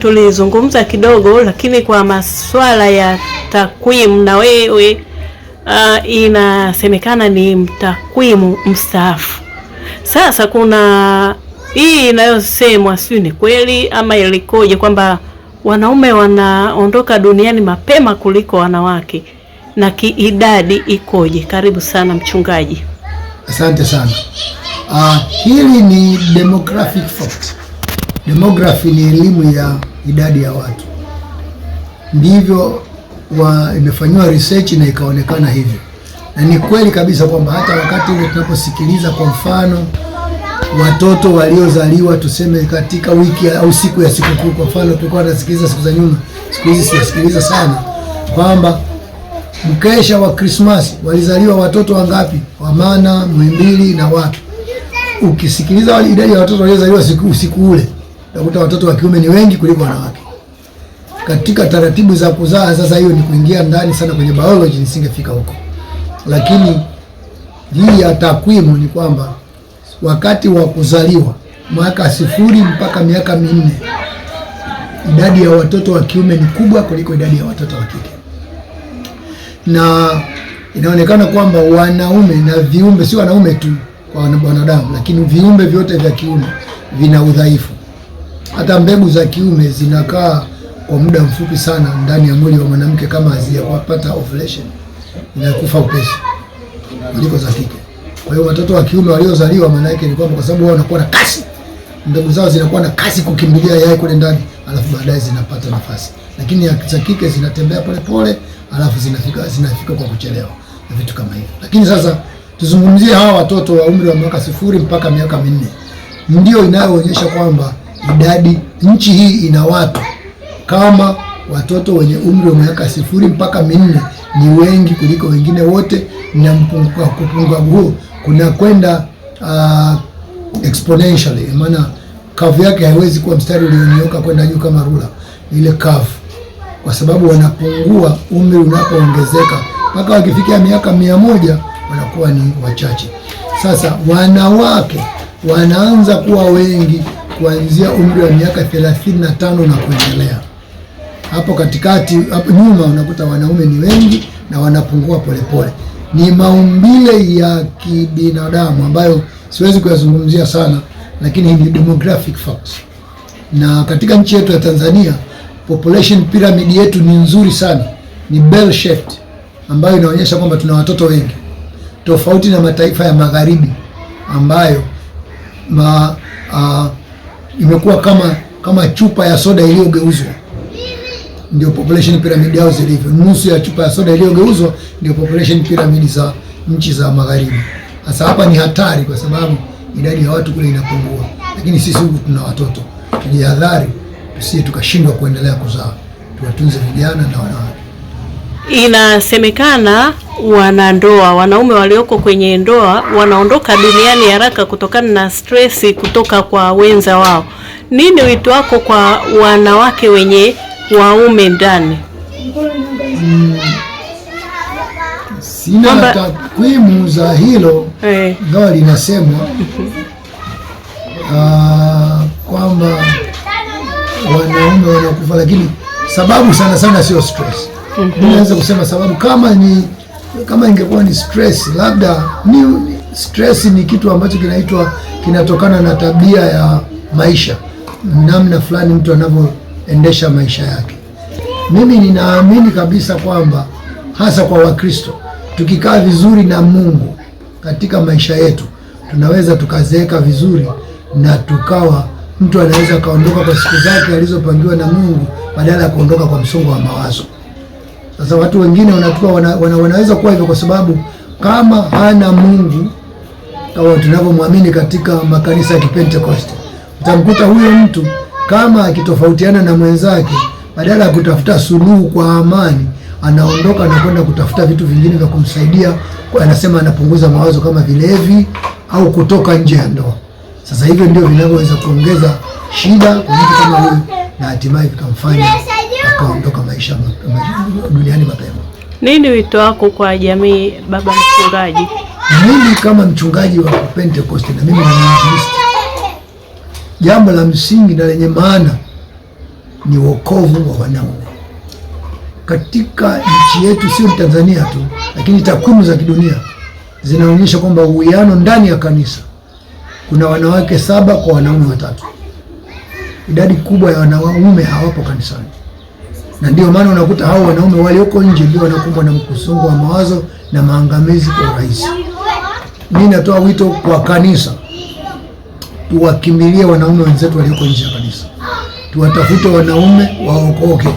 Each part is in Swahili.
tulizungumza kidogo, lakini kwa masuala ya takwimu na wewe inasemekana ni mtakwimu mstaafu. Sasa kuna hii inayosemwa, sio ni kweli ama ilikoje, kwamba wanaume wanaondoka duniani mapema kuliko wanawake, na kiidadi ikoje? Karibu sana mchungaji. Asante sana. Hili ni demographic fact. Demography ni elimu ya idadi ya watu, ndivyo imefanywa research na ikaonekana hivyo, na ni kweli kabisa kwamba hata wakati ule tunaposikiliza kwa mfano watoto waliozaliwa tuseme katika wiki au siku ya sikukuu, kwa mfano tulikuwa tunasikiliza siku za nyuma, siku hizi siyasikiliza sana, kwamba mkesha wa Christmas walizaliwa watoto wangapi, Wamana, Muhimbili na watu. Ukisikiliza idadi ya watoto waliozaliwa siku ule, utakuta watoto wa kiume ni wengi kuliko wanawake. Katika taratibu za kuzaa, sasa hiyo ni kuingia ndani sana kwenye biology, nisingefika huko, lakini hii ya takwimu ni kwamba wakati wa kuzaliwa mwaka 0 mpaka miaka 4 idadi ya watoto wa kiume ni kubwa kuliko idadi ya watoto wa kike, na inaonekana kwamba wanaume na viumbe, si wanaume tu kwa wanadamu, lakini viumbe vyote vya kiume vina udhaifu. Hata mbegu za kiume zinakaa kwa muda mfupi sana ndani ya mwili wa mwanamke, kama hazijapata ovulation inakufa upesi kuliko za kike. Kwa hiyo watoto wa kiume waliozaliwa, maana yake ni kwamba kwa sababu wao wanakuwa na kasi, mbegu zao zinakuwa na kasi kukimbilia yai kule ndani, alafu baadaye zinapata nafasi. Lakini za kike zinatembea pole pole, alafu zinafika kwa kuchelewa na vitu kama hivyo. Lakini sasa tuzungumzie hawa watoto wa umri wa miaka 0 mpaka miaka 4, ndio inayoonyesha kwamba nchi hii ina watu kama watoto wenye umri wa miaka 0 mpaka 4 ni wengi kuliko wengine wote, na kupungua huo kuna kwenda exponentially, maana curve yake haiwezi kuwa mstari ulionyooka kwenda juu kama rula ile curve, kwa sababu wanapungua umri unapoongezeka mpaka wakifikia miaka 100 wanakuwa ni wachache. Sasa wanawake wanaanza kuwa wengi kuanzia umri wa miaka 35 na kuendelea. Hapo katikati, hapo nyuma unakuta wanaume ni wengi na wanapungua polepole. Ni maumbile ya kibinadamu ambayo siwezi kuyazungumzia sana, lakini ni demographic facts. Na katika nchi yetu ya Tanzania, population pyramid yetu ni nzuri sana, ni bell shaped, ambayo inaonyesha kwamba tuna watoto wengi, tofauti na mataifa ya magharibi ambayo imekuwa kama chupa ya soda iliyogeuzwa. Ndio population pyramid yao zilivyo. Nusu ya chupa ya soda iliyogeuzwa ndio population pyramid za nchi za magharibi. Sasa hapa ni hatari, kwa sababu idadi ya watu kule inapungua, lakini sisi huku tuna watoto. Tujihadhari tusije tukashindwa kuendelea kuzaa, tuwatunze vijana na wanawake. Inasemekana wanaume walioko kwenye ndoa wanaondoka duniani haraka kutokana na stress kutoka kwa wenza wao. Nini wito wako kwa wanawake wenye waume ndani? Sina takwimu za hilo, ingawa linasemwa kwamba wanaume wanakufa, lakini sababu sana sio stress. Naweza kusema sababu kama ingekuwa ni stress, labda stress ni kitu ambacho kinatokana na tabia ya maisha, namna fulani mtu anavyoendesha maisha yake. Mimi ninaamini kabisa kwamba hasa kwa Wakristo, tukikaa vizuri na Mungu katika maisha yetu, tunaweza tukazeeka vizuri, na mtu anaweza kaondoka kwa siku zake alizopangiwa na Mungu badala ya kuondoka kwa msongo wa mawazo. Sasa watu wengine wanaweza kuwa hivyo kwa sababu kama hana Mungu, au tunavyomwamini katika makanisa ya Kipentekoste, utamkuta huyo mtu kama akitofautiana na mwenzake, badala ya kutafuta suluhu kwa amani, anaondoka na kwenda kutafuta vitu vingine vya kumsaidia. Anasema anapunguza mawazo kama vilevi au kutoka nje ya ndoa. Sasa hivyo ndio vinavyoweza kuongeza shida kwa mtu kama huyu, na hatimaye vikamfanya akaondoka maisha duniani mapema. Nini wito wako kwa jamii, baba mchungaji? Mimi kama mchungaji wa Pentecost, na mimi ni mwinjilisti, jambo la msingi na lenye maana ni wokovu wa wanaume. Katika nchi yetu, sio Tanzania tu, lakini takwimu za kidunia zinaonyesha kwamba uwiano ndani ya kanisa kuna wanawake 7 kwa wanaume 3. Idadi kubwa ya wanaume hawapo kanisani, na ndio maana unakuta hao wanaume walioko nje ndio wanakumbwa na mkusongo wa mawazo na maangamizi kwa urahisi. Mimi natoa wito kwa kanisa, tuwakimbilie wanaume wenzetu walioko nje ya kanisa, tuwatafute wanaume waokoke,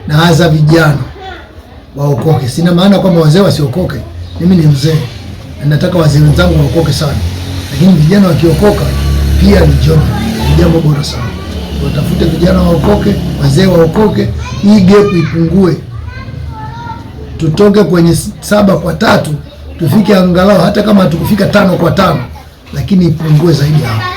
na hasa vijana waokoke. Sina maana kwamba wazee wasiokoke, mimi ni mzee na nataka wazee wenzangu waokoke sana, lakini vijana wakiokoka pia ni jambo bora sana. Watafute vijana waokoke, wazee waokoke, hii gap ipungue, tutoke kwenye 7 kwa 3 tufike angalau, hata kama hatukufika 5 kwa 5, lakini ipungue zaidi hapo.